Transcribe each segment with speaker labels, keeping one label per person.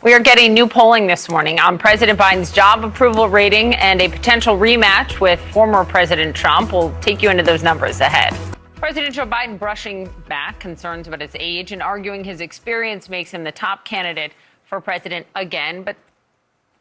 Speaker 1: We are getting new polling this morning on President Biden's job approval rating and a potential rematch with former President Trump. We'll take you into those numbers ahead. President Joe Biden brushing back concerns about his age and arguing his experience makes him the top candidate for president again. But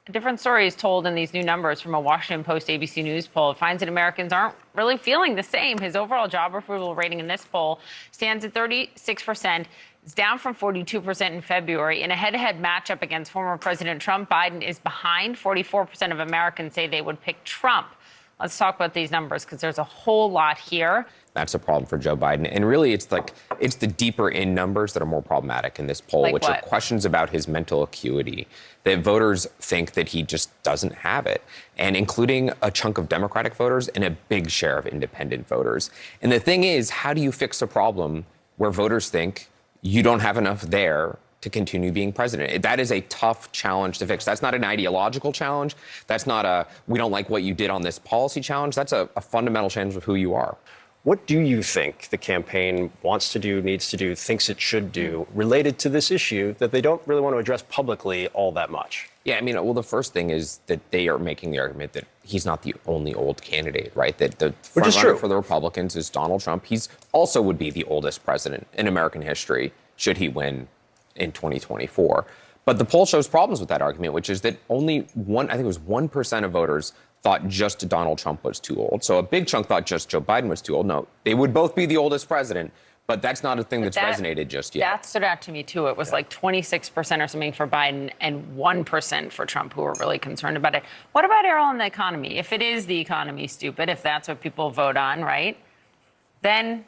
Speaker 1: a different story is told in these new numbers from a Washington Post ABC News poll. It finds that Americans aren't really feeling the same. His overall job approval rating in this poll stands at 36%. It's down from 42% in February. In a head-to-head matchup against former President Trump, Biden is behind. 44% of Americans say they would pick Trump. Let's talk about these numbers because there's a whole lot here.
Speaker 2: That's a problem for Joe Biden. And really, it's the deeper in numbers that are more problematic in this poll,
Speaker 1: like
Speaker 2: which
Speaker 1: what?
Speaker 2: are questions about his mental acuity, that voters think that he just doesn't have it, and including a chunk of Democratic voters and a big share of independent voters. And the thing is, how do you fix a problem where voters think you don't have enough there to continue being president? That is a tough challenge to fix. That's not an ideological challenge. That's not a, we don't like what you did on this policy challenge. That's a fundamental challenge of who you are.
Speaker 3: What do you think the campaign wants to do, needs to do, thinks it should do related to this issue that they don't really want to address publicly all that much?
Speaker 2: Yeah, I mean, well, the first thing is that they are making the argument that he's not the only old candidate, right? That the front runner for the Republicans is Donald Trump. He's also would be the oldest president in American history should he win in 2024. But the poll shows problems with that argument, which is that only I think it was 1% of voters thought just Donald Trump was too old. So a big chunk thought just Joe Biden was too old. No, they would both be the oldest president, but that's not a thing that's resonated just yet.
Speaker 1: That stood out to me, too. It was like 26% or something for Biden and 1% for Trump, who were really concerned about it. What about Errol and the economy? If it is the economy, stupid, if that's what people vote on, right, then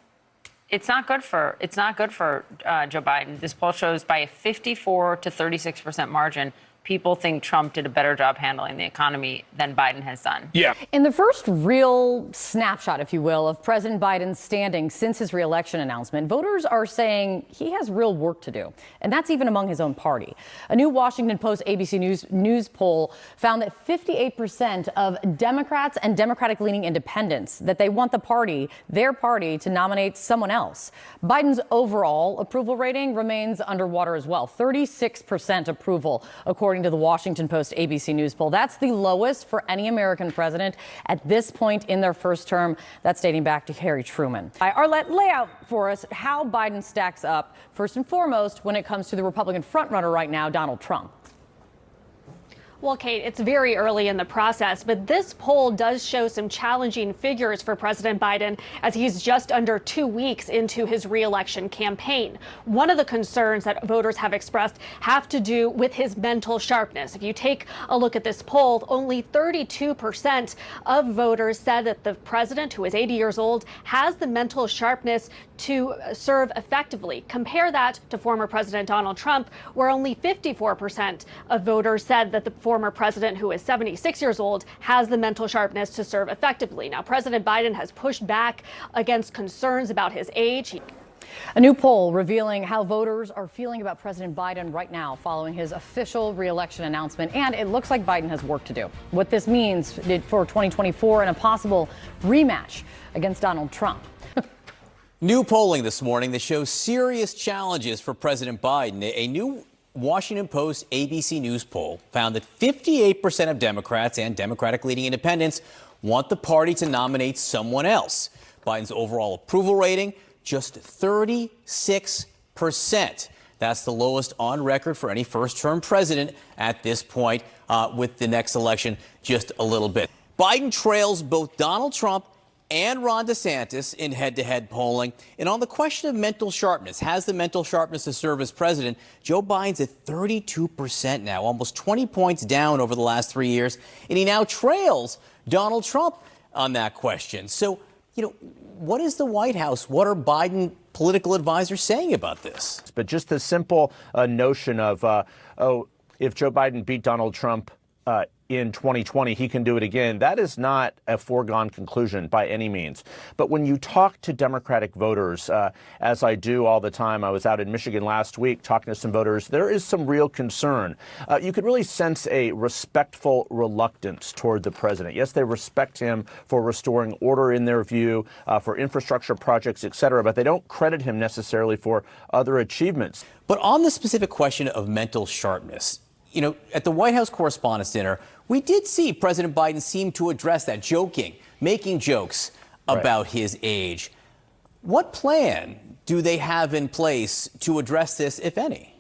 Speaker 1: it's not good for Joe Biden. This poll shows by a 54 to 36% margin, people think Trump did a better job handling the economy than Biden has done.
Speaker 4: Yeah. In the first real snapshot, if you will, of President Biden's standing since his reelection announcement, voters are saying he has real work to do. And that's even among his own party. A new Washington Post ABC News poll found that 58% of Democrats and Democratic-leaning independents that they want their party, to nominate someone else. Biden's overall approval rating remains underwater as well. 36% approval, according to the Washington Post ABC News poll. That's the lowest for any American president at this point in their first term. That's dating back to Harry Truman. Arlette, lay out for us how Biden stacks up, first and foremost, when it comes to the Republican frontrunner right now, Donald Trump.
Speaker 5: Well, Kate, it's very early in the process, but this poll does show some challenging figures for President Biden as he's just under 2 weeks into his reelection campaign. One of the concerns that voters have expressed have to do with his mental sharpness. If you take a look at this poll, only 32% of voters said that the president, who is 80 years old, has the mental sharpness to serve effectively. Compare that to former President Donald Trump, where only 54% of voters said that the former president, who is 76 years old, has the mental sharpness to serve effectively. Now, President Biden has pushed back against concerns about his age.
Speaker 4: A new poll revealing how voters are feeling about President Biden right now following his official reelection announcement. And it looks like Biden has work to do. What this means for 2024 and a possible rematch against Donald Trump.
Speaker 6: New polling this morning that shows serious challenges for President Biden. A new Washington Post ABC News poll found that 58% of Democrats and Democratic-leaning independents want the party to nominate someone else. Biden's overall approval rating, just 36%. That's the lowest on record for any first-term president at this point, with the next election just a little bit. Biden trails both Donald Trump and Ron DeSantis in head-to-head polling. And on the question of mental sharpness, has the mental sharpness to serve as president, Joe Biden's at 32% now, almost 20 points down over the last 3 years. And he now trails Donald Trump on that question. So, what is the White House? What are Biden political advisors saying about this?
Speaker 7: But just the simple notion of, if Joe Biden beat Donald Trump in 2020, he can do it again. That is not a foregone conclusion by any means. But when you talk to Democratic voters, as I do all the time, I was out in Michigan last week talking to some voters, there is some real concern. You could really sense a respectful reluctance toward the president. Yes, they respect him for restoring order in their view, for infrastructure projects, et cetera, but they don't credit him necessarily for other achievements.
Speaker 6: But on the specific question of mental sharpness, you know, at the White House Correspondents' Dinner, we did see President Biden seem to address that, making jokes about his age. What plan do they have in place to address this, if any?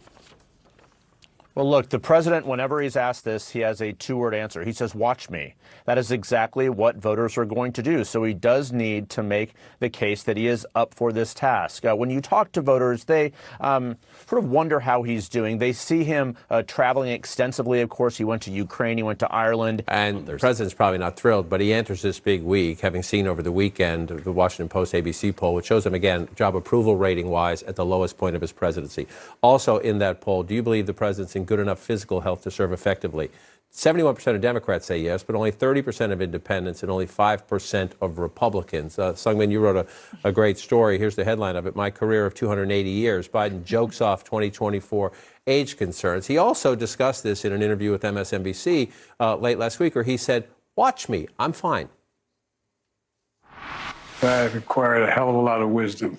Speaker 7: Well, look, the president, whenever he's asked this, he has a two-word answer. He says, watch me. That is exactly what voters are going to do. So he does need to make the case that he is up for this task. When you talk to voters, they sort of wonder how he's doing. They see him traveling extensively. Of course, he went to Ukraine, he went to Ireland.
Speaker 8: And the president's probably not thrilled, but he enters this big week, having seen over the weekend the Washington Post ABC poll, which shows him, again, job approval rating-wise at the lowest point of his presidency. Also in that poll, do you believe the president's in good enough physical health to serve effectively? 71% of Democrats say yes, but only 30% of independents and only 5% of Republicans. Sungmin, you wrote a great story. Here's the headline of it. My career of 280 years. Biden jokes off 2024 age concerns. He also discussed this in an interview with MSNBC late last week, where he said, watch me, I'm fine.
Speaker 9: That required a hell of a lot of wisdom.